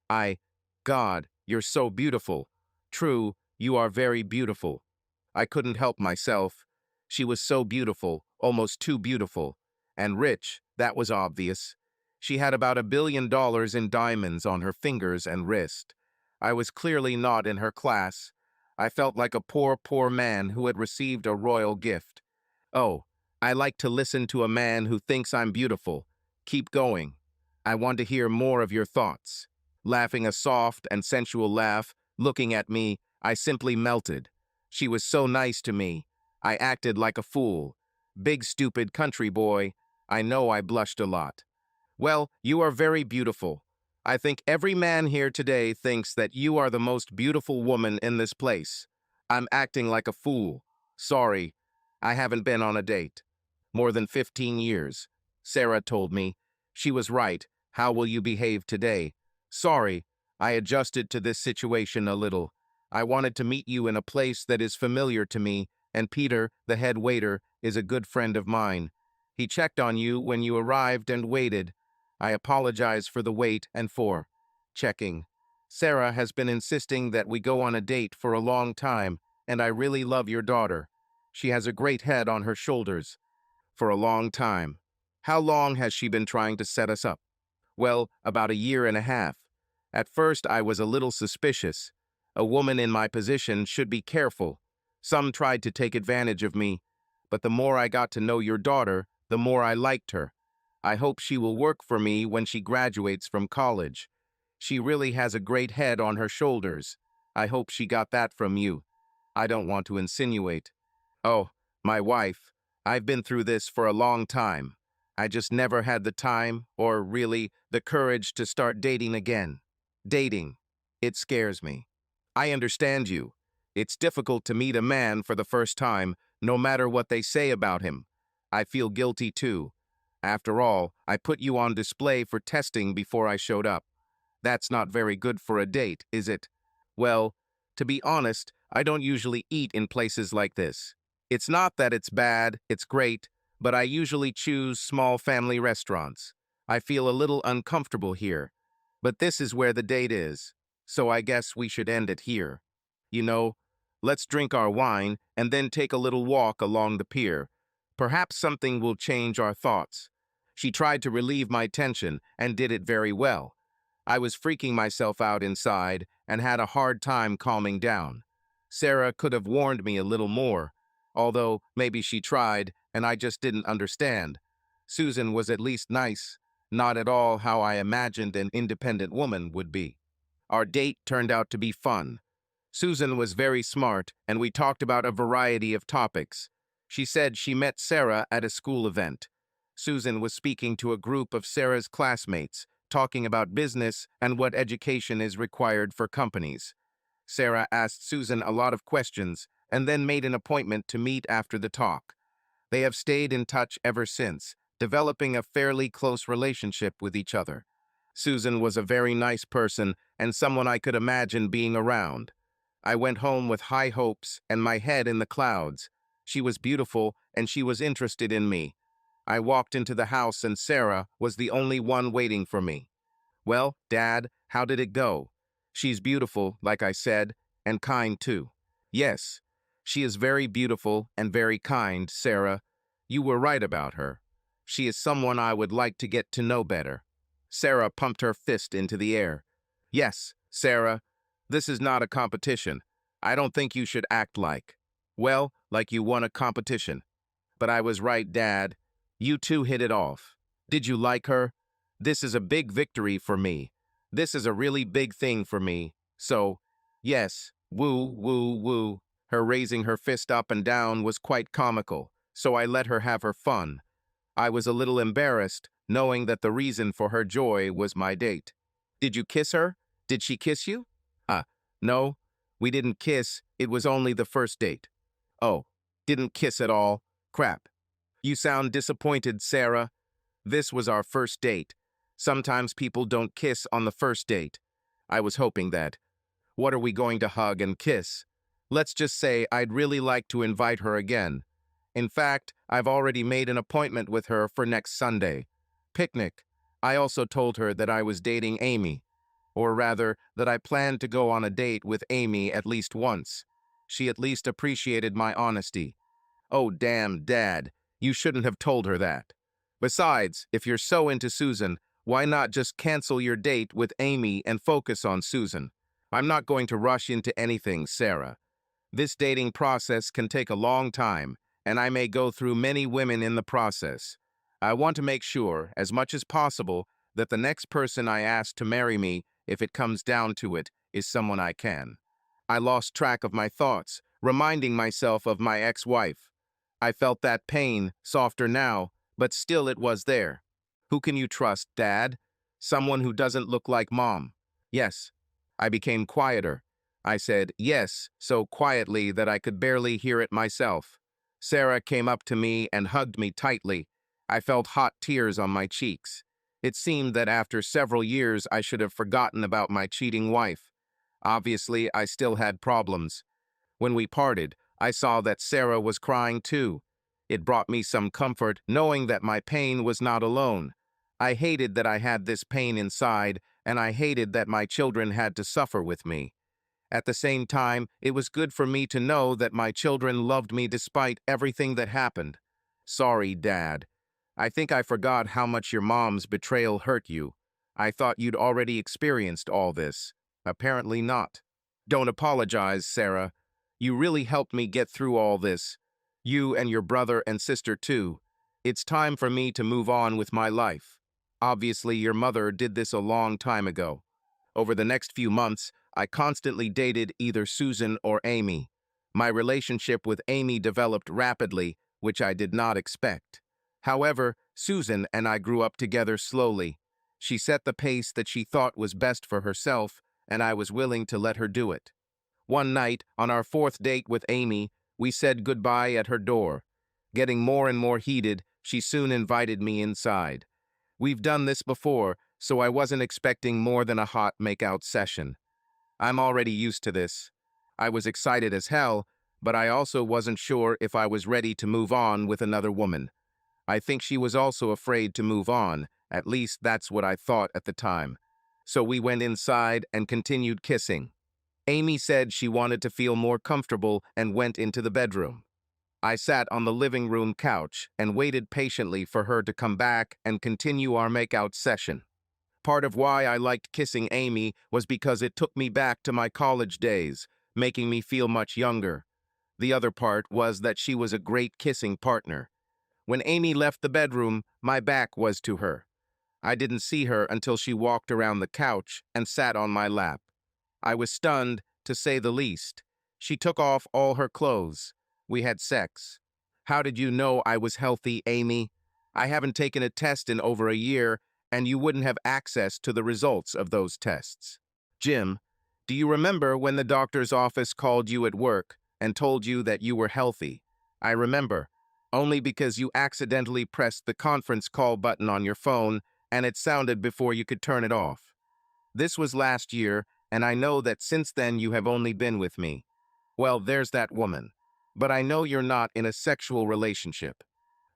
I, God, you're so beautiful. True, you are very beautiful. I couldn't help myself. She was so beautiful, almost too beautiful. And rich, that was obvious. She had about $1 billion in diamonds on her fingers and wrist. I was clearly not in her class. I felt like a poor, poor man who had received a royal gift. Oh, I like to listen to a man who thinks I'm beautiful. Keep going. I want to hear more of your thoughts. Laughing a soft and sensual laugh, looking at me, I simply melted. She was so nice to me. I acted like a fool. Big stupid country boy. I know I blushed a lot. Well, you are very beautiful. I think every man here today thinks that you are the most beautiful woman in this place. I'm acting like a fool. Sorry, I haven't been on a date. More than 15 years. Sarah told me. She was right. How will you behave today? Sorry, I adjusted to this situation a little. I wanted to meet you in a place that is familiar to me, and Peter, the head waiter, is a good friend of mine. He checked on you when you arrived and waited. I apologize for the wait and for checking. Sarah has been insisting that we go on a date for a long time, and I really love your daughter. She has a great head on her shoulders. For a long time. How long has she been trying to set us up? Well, about a year and a half. At first, I was a little suspicious. A woman in my position should be careful. Some tried to take advantage of me, but the more I got to know your daughter, the more I liked her. I hope she will work for me when she graduates from college. She really has a great head on her shoulders. I hope she got that from you. I don't want to insinuate. Oh, my wife. I've been through this for a long time. I just never had the time, or really, the courage to start dating again. Dating. It scares me. I understand you. It's difficult to meet a man for the first time, no matter what they say about him. I feel guilty too. After all, I put you on display for testing before I showed up. That's not very good for a date, is it? Well, to be honest, I don't usually eat in places like this. It's not that it's bad, it's great, but I usually choose small family restaurants. I feel a little uncomfortable here. But this is where the date is, so I guess we should end it here. You know, let's drink our wine and then take a little walk along the pier. Perhaps something will change our thoughts. She tried to relieve my tension and did it very well. I was freaking myself out inside and had a hard time calming down. Sarah could have warned me a little more, although maybe she tried and I just didn't understand. Susan was at least nice, not at all how I imagined an independent woman would be. Our date turned out to be fun. Susan was very smart, and we talked about a variety of topics. She said she met Sarah at a school event. Susan was speaking to a group of Sarah's classmates, talking about business and what education is required for companies. Sarah asked Susan a lot of questions and then made an appointment to meet after the talk. They have stayed in touch ever since, developing a fairly close relationship with each other. Susan was a very nice person and someone I could imagine being around. I went home with high hopes and my head in the clouds. She was beautiful and she was interested in me. I walked into the house and Sarah was the only one waiting for me. Well, Dad, how did it go? She's beautiful, like I said, and kind too. Yes, she is very beautiful and very kind, Sarah. You were right about her. She is someone I would like to get to know better. Sarah pumped her fist into the air. Yes, Sarah, this is not a competition. I don't think you should act like you won a competition. But I was right, Dad. You two hit it off. Did you like her? This is a big victory for me. This is a really big thing for me. So, yes, woo, woo, woo. Her raising her fist up and down was quite comical. so I let her have her fun. I was a little embarrassed, knowing that the reason for her joy was my date. Did you kiss her? Did she kiss you? Ah, no, we didn't kiss. It was only the first date. Oh, didn't kiss at all? Crap. You sound disappointed, Sarah. This was our first date. Sometimes people don't kiss on the first date. I was hoping that. What are we going to hug and kiss? Let's just say I'd really like to invite her again. In fact, I've already made an appointment with her for next Sunday. Picnic. I also told her that I was dating Amy, or rather, that I planned to go on a date with Amy at least once. She at least appreciated my honesty. Oh, damn, Dad, you shouldn't have told her that. Besides, if you're so into Susan, why not just cancel your date with Amy and focus on Susan? I'm not going to rush into anything, Sarah. This dating process can take a long time, and I may go through many women in the process. I want to make sure, as much as possible, that the next person I ask to marry me, if it comes down to it, is someone I can. I lost track of my thoughts, reminding myself of my ex-wife. I felt that pain, softer now, but still it was there. Who can you trust, Dad? Someone who doesn't look like Mom. Yes. I became quieter. I said yes so quietly that I could barely hear it myself. Sarah came up to me and hugged me tightly. I felt hot tears on my cheeks. It seemed that after several years I should have forgotten about my cheating wife. Obviously, I still had problems. When we parted, I saw that Sarah was crying too. It brought me some comfort knowing that my pain was not alone. I hated that I had this pain inside, and I hated that my children had to suffer with me. At the same time, it was good for me to know that my children loved me despite everything that happened. Sorry, Dad. I think I forgot how much your mom's betrayal hurt you. I thought you'd already experienced all this. Apparently not. Don't apologize, Sarah. You really helped me get through all this. You and your brother and sister too. It's time for me to move on with my life. Obviously, your mother did this a long time ago. Over the next few months, I constantly dated either Susan or Amy. My relationship with Amy developed rapidly, which I did not expect. However, Susan and I grew up together slowly. She set the pace that she thought was best for herself, and I was willing to let her do it. One night, on our fourth date with Amy, we said goodbye at her door. Getting more and more heated, she soon invited me inside. We've done this before, so I wasn't expecting more than a hot make-out session. I'm already used to this. I was excited as hell, but I also wasn't sure if I was ready to move on with another woman. I think she was also afraid to move on, at least that's what I thought at the time. So we went inside and continued kissing. Amy said she wanted to feel more comfortable and went into the bedroom. I sat on the living room couch and waited patiently for her to come back and continue our make-out session. Part of why I liked kissing Amy was because it took me back to my college days, making me feel much younger. The other part was that she was a great kissing partner. When Amy left the bedroom, my back was to her. I didn't see her until she walked around the couch and sat on my lap. I was stunned, to say the least. She took off all her clothes. We had sex. How did you know I was healthy, Amy? I haven't taken a test in over a year, and you wouldn't have access to the results of those tests. Jim, do you remember when the doctor's office called you at work and told you that you were healthy? I remember, only because you accidentally pressed the conference call button on your phone and it sounded before you could turn it off. This was last year, and I know that since then you have only been with me. Well, there's that woman. But I know you're not in a sexual relationship.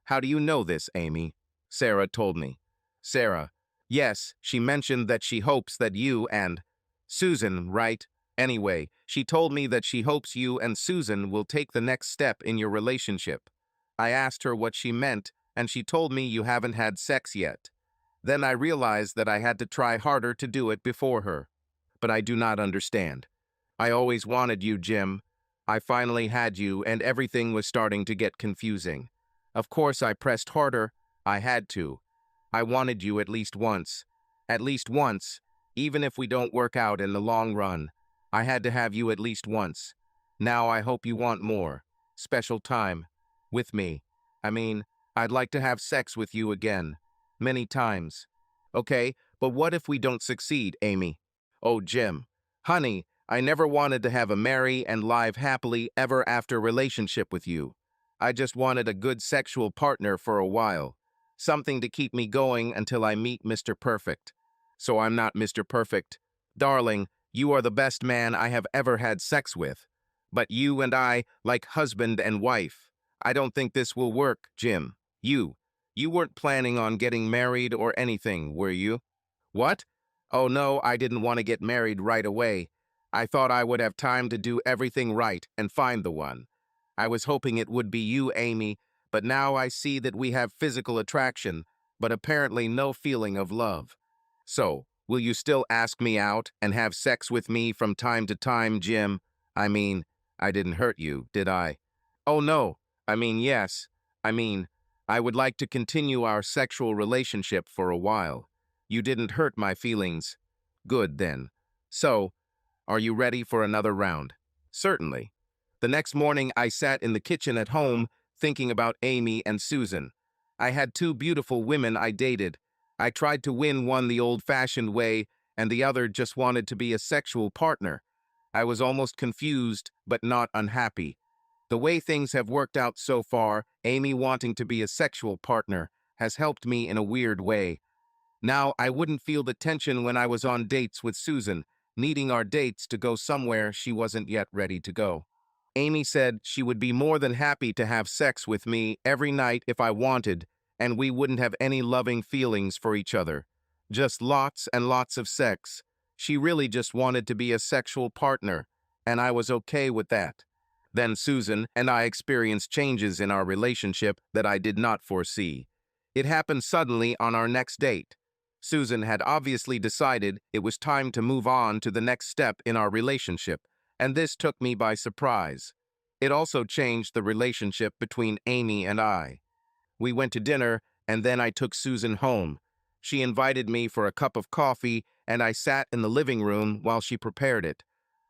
How do you know this, Amy? Sarah told me. Sarah, yes, she mentioned that she hopes that you and Susan, right? Anyway, she told me that she hopes you and Susan will take the next step in your relationship. I asked her what she meant, and she told me you haven't had sex yet. Then I realized that I had to try harder to do it before her. But I do not understand. I always wanted you, Jim. I finally had you, and everything was starting to get confusing. Of course, I pressed harder. I had to. I wanted you at least once. At least once, even if we don't work out in the long run. I had to have you at least once. Now I hope you want more. Special time. With me. I mean, I'd like to have sex with you again. Many times. Okay, but what if we don't succeed, Amy? Oh, Jim. Honey, I never wanted to have a merry and live happily ever after relationship with you. I just wanted a good sexual partner for a while. Something to keep me going until I meet Mr. Perfect. So I'm not Mr. Perfect. Darling, you are the best man I have ever had sex with. But you and I, like husband and wife. I don't think this will work, Jim. You weren't planning on getting married or anything, were you? What? Oh no, I didn't want to get married right away. I thought I would have time to do everything right and find the one. I was hoping it would be you, Amy, but now I see that we have physical attraction, but apparently no feeling of love. So, will you still ask me out and have sex with me from time to time, Jim? I mean, I didn't hurt you, did I? Oh no, I mean yes. I mean, I would like to continue our sexual relationship for a while. You didn't hurt my feelings. Good, then. So, are you ready for another round? Certainly. The next morning, I sat in the kitchen at home, thinking about Amy and Susan. I had two beautiful women I dated. I tried to win one the old-fashioned way, and the other just wanted to be a sexual partner. I was almost confused, but not unhappy. The way things have worked out so far, Amy wanting to be a sexual partner, has helped me in a weird way. Now, I wouldn't feel the tension when I was on dates with Susan, needing our dates to go somewhere she wasn't yet ready to go. Amy said she would be more than happy to have sex with me every night if I wanted, and we wouldn't have any loving feelings for each other. Just lots and lots of sex. She really just wanted to be a sexual partner, and I was okay with that. Then Susan and I experienced changes in our relationship that I did not foresee. It happened suddenly on our next date. Susan had obviously decided it was time to move on to the next step in our relationship, and this took me by surprise. It also changed the relationship between Amy and I. We went to dinner, and then I took Susan home. She invited me for a cup of coffee, and I sat in the living room while she prepared it.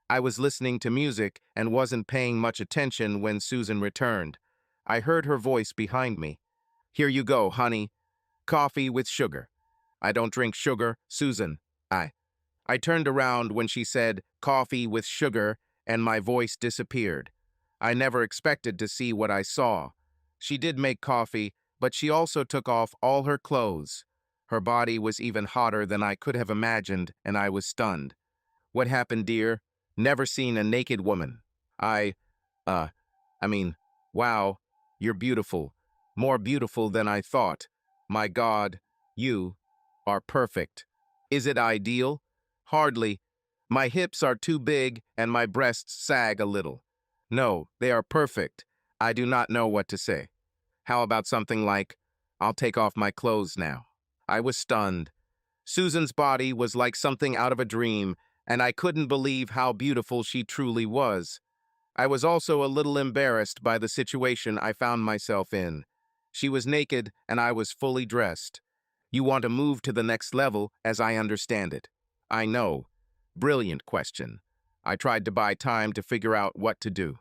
I was listening to music and wasn't paying much attention when Susan returned. I heard her voice behind me. Here you go, honey. Coffee with sugar. I don't drink sugar, Susan. I turned around when she said, coffee with sugar, and my voice disappeared. I never expected to see what I saw. She did make coffee, but she also took off all her clothes. Her body was even hotter than I could have imagined, and I was stunned. What happened, dear? Never seen a naked woman. I, uh, I mean, wow, you're beautiful. More beautiful than I thought. My God, you are perfect. Is it ideal? Hardly. My hips are too big and my breasts sag a little. No, they are perfect. I do not know what to say. How about something like, I'll take off my clothes now. I was stunned. Susan's body was like something out of a dream, and I couldn't believe how beautiful she truly was. I was also a little embarrassed by the situation I found myself in. She was naked, and I was fully dressed. You want to move to the next level, as I understand it. I know. Brilliant question. I tried to buy time to figure out what to do.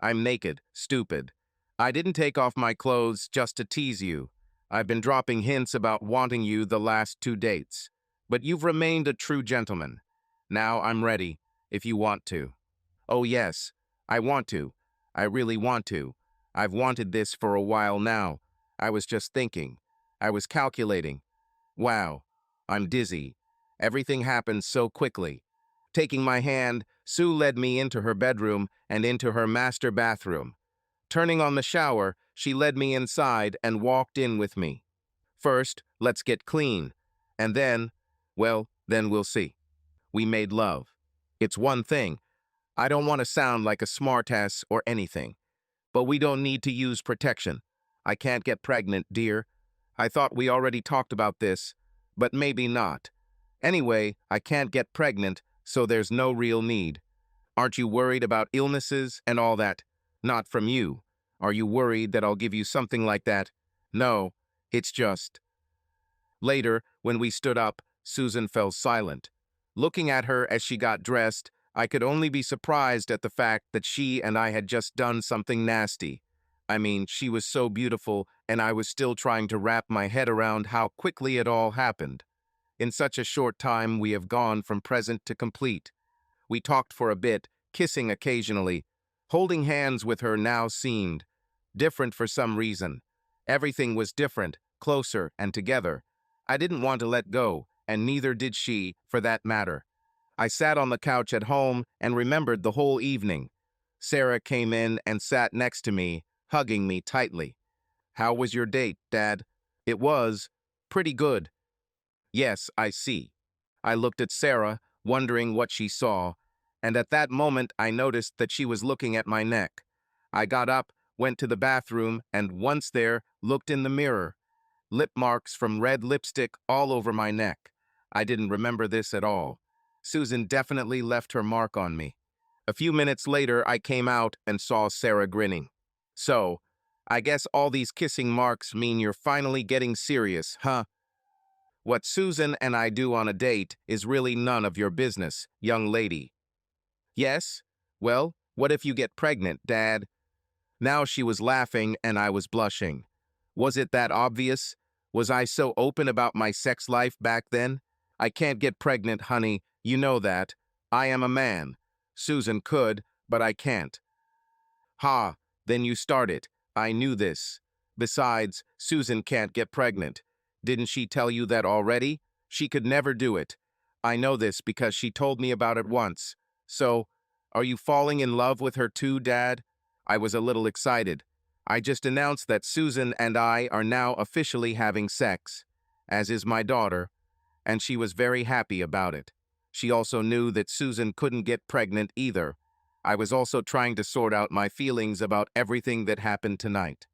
I'm naked, stupid. I didn't take off my clothes just to tease you. I've been dropping hints about wanting you the last 2 dates. But you've remained a true gentleman. Now I'm ready, if you want to. Oh yes, I want to. I really want to. I've wanted this for a while now. I was just thinking. I was calculating. Wow, I'm dizzy. Everything happened so quickly. Taking my hand, Sue led me into her bedroom and into her master bathroom. Turning on the shower, she led me inside and walked in with me. First, let's get clean. And then, well, then we'll see. We made love. It's one thing. I don't want to sound like a smartass or anything, but we don't need to use protection. I can't get pregnant, dear. I thought we already talked about this, but maybe not. Anyway, I can't get pregnant, so there's no real need. Aren't you worried about illnesses and all that? Not from you. Are you worried that I'll give you something like that? No, it's just. Later, when we stood up, Susan fell silent. Looking at her as she got dressed, I could only be surprised at the fact that she and I had just done something nasty. I mean, she was so beautiful, and I was still trying to wrap my head around how quickly it all happened. In such a short time, we have gone from present to complete. We talked for a bit, kissing occasionally. Holding hands with her now seemed different for some reason. Everything was different, closer, and together. I didn't want to let go, and neither did she, for that matter. I sat on the couch at home and remembered the whole evening. Sarah came in and sat next to me, hugging me tightly. "How was your date, Dad?" "It was pretty good." "Yes, I see." I looked at Sarah, wondering what she saw, and at that moment I noticed that she was looking at my neck. I got up, went to the bathroom, and once there, looked in the mirror. Lip marks from red lipstick all over my neck. I didn't remember this at all. Susan definitely left her mark on me. A few minutes later, I came out and saw Sarah grinning. "So, I guess all these kissing marks mean you're finally getting serious, huh? What Susan and I do on a date is really none of your business, young lady." "Yes? Well, what if you get pregnant, Dad?" Now she was laughing and I was blushing. Was it that obvious? Was I so open about my sex life back then? "I can't get pregnant, honey. You know that. I am a man. Susan could, but I can't." "Ha, then you start it. I knew this. Besides, Susan can't get pregnant. Didn't she tell you that already? She could never do it. I know this because she told me about it once. So, are you falling in love with her too, Dad?" I was a little excited. "I just announced that Susan and I are now officially having sex, as is my daughter," and she was very happy about it. She also knew that Susan couldn't get pregnant either. I was also trying to sort out my feelings about everything that happened tonight.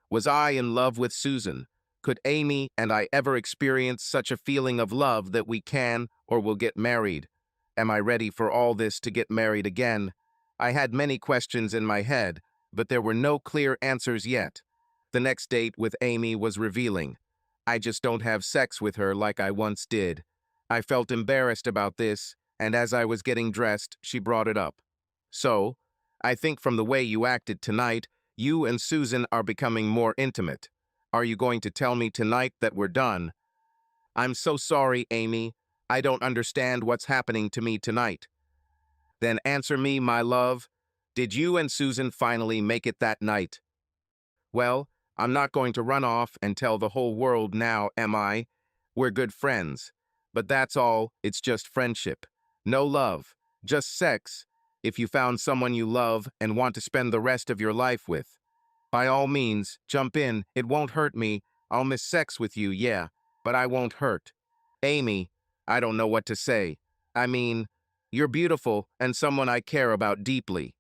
Was I in love with Susan? Could Amy and I ever experience such a feeling of love that we can or will get married? Am I ready for all this to get married again? I had many questions in my head, but there were no clear answers yet. The next date with Amy was revealing. I just don't have sex with her like I once did. I felt embarrassed about this, and as I was getting dressed, she brought it up. "So, I think from the way you acted tonight, you and Susan are becoming more intimate. Are you going to tell me tonight that we're done?" "I'm so sorry, Amy. I don't understand what's happening to me tonight." "Then answer me, my love. Did you and Susan finally make it that night?" "Well, I'm not going to run off and tell the whole world now, am I? We're good friends. But that's all, it's just friendship. No love, just sex. If you found someone you love and want to spend the rest of your life with, by all means, jump in, it won't hurt me. I'll miss sex with you, yeah, but I won't hurt." "Amy, I don't know what to say. I mean, you're beautiful and someone I care about deeply.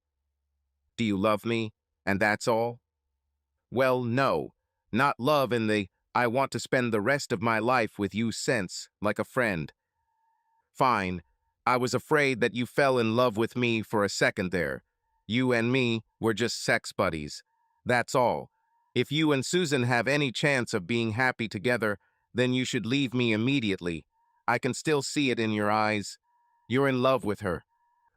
Do you love me? And that's all?" "Well, no. Not love in the I want to spend the rest of my life with you sense, like a friend." "Fine. I was afraid that you fell in love with me for a second there. You and me were just sex buddies. That's all. If you and Susan have any chance of being happy together, then you should leave me immediately. I can still see it in your eyes. You're in love with her.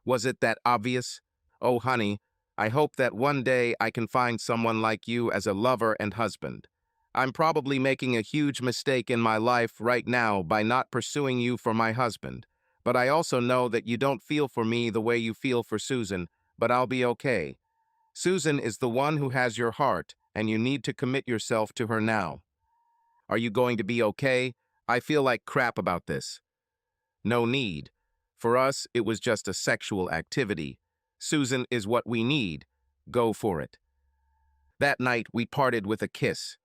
Was it that obvious? Oh, honey, I hope that one day I can find someone like you as a lover and husband. I'm probably making a huge mistake in my life right now by not pursuing you for my husband. But I also know that you don't feel for me the way you feel for Susan, but I'll be okay. Susan is the one who has your heart, and you need to commit yourself to her now. Are you going to be okay? I feel like crap about this." "No need. For us, it was just a sexual activity. Susan is what we need. Go for it." That night, we parted with a kiss.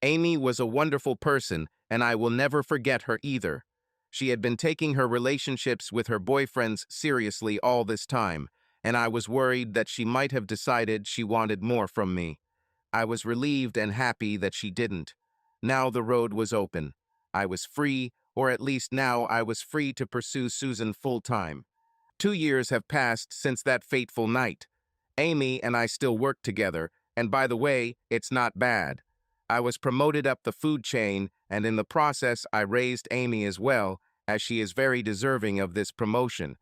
Amy was a wonderful person, and I will never forget her either. She had been taking her relationships with her boyfriends seriously all this time, and I was worried that she might have decided she wanted more from me. I was relieved and happy that she didn't. Now the road was open. I was free, or at least now I was free to pursue Susan full-time. 2 years have passed since that fateful night. Amy and I still work together, and by the way, it's not bad. I was promoted up the food chain, and in the process I raised Amy as well, as she is very deserving of this promotion.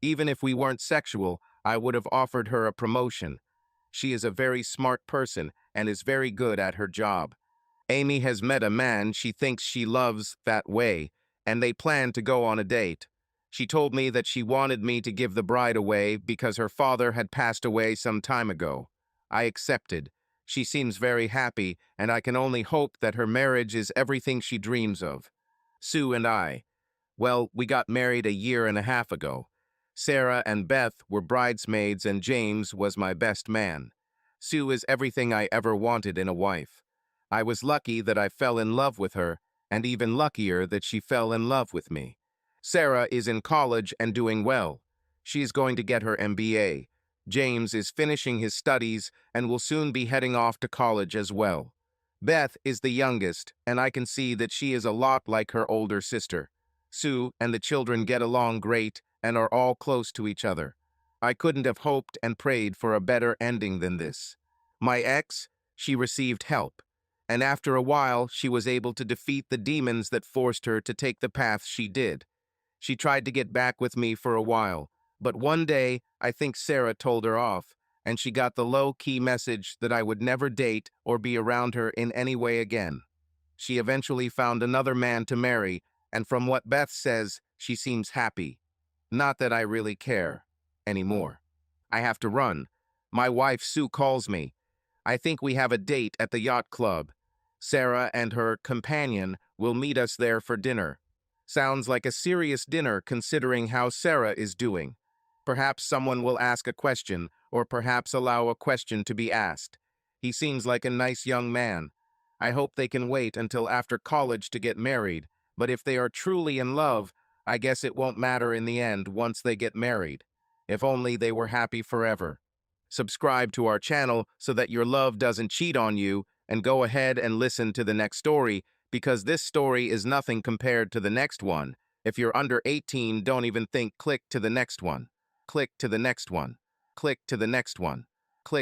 Even if we weren't sexual, I would have offered her a promotion. She is a very smart person, and is very good at her job. Amy has met a man she thinks she loves that way, and they plan to go on a date. She told me that she wanted me to give the bride away because her father had passed away some time ago. I accepted. She seems very happy, and I can only hope that her marriage is everything she dreams of. Sue and I. Well, we got married a year and a half ago. Sarah and Beth were bridesmaids and James was my best man. Sue is everything I ever wanted in a wife. I was lucky that I fell in love with her, and even luckier that she fell in love with me. Sarah is in college and doing well. She is going to get her MBA. James is finishing his studies and will soon be heading off to college as well. Beth is the youngest, and I can see that she is a lot like her older sister. Sue and the children get along great and are all close to each other. I couldn't have hoped and prayed for a better ending than this. My ex, she received help, and after a while she was able to defeat the demons that forced her to take the path she did. She tried to get back with me for a while, but one day I think Sarah told her off, and she got the low-key message that I would never date or be around her in any way again. She eventually found another man to marry, and from what Beth says, she seems happy. Not that I really care anymore. I have to run. My wife Sue calls me. I think we have a date at the yacht club. Sarah and her companion will meet us there for dinner. Sounds like a serious dinner considering how Sarah is doing. Perhaps someone will ask a question, or perhaps allow a question to be asked. He seems like a nice young man. I hope they can wait until after college to get married, but if they are truly in love, I guess it won't matter in the end once they get married. If only they were happy forever. Subscribe to our channel so that your love doesn't cheat on you, and go ahead and listen to the next story, because this story is nothing compared to the next one. If you're under 18, don't even think click to the next one. Click to the next one. Click to the next one.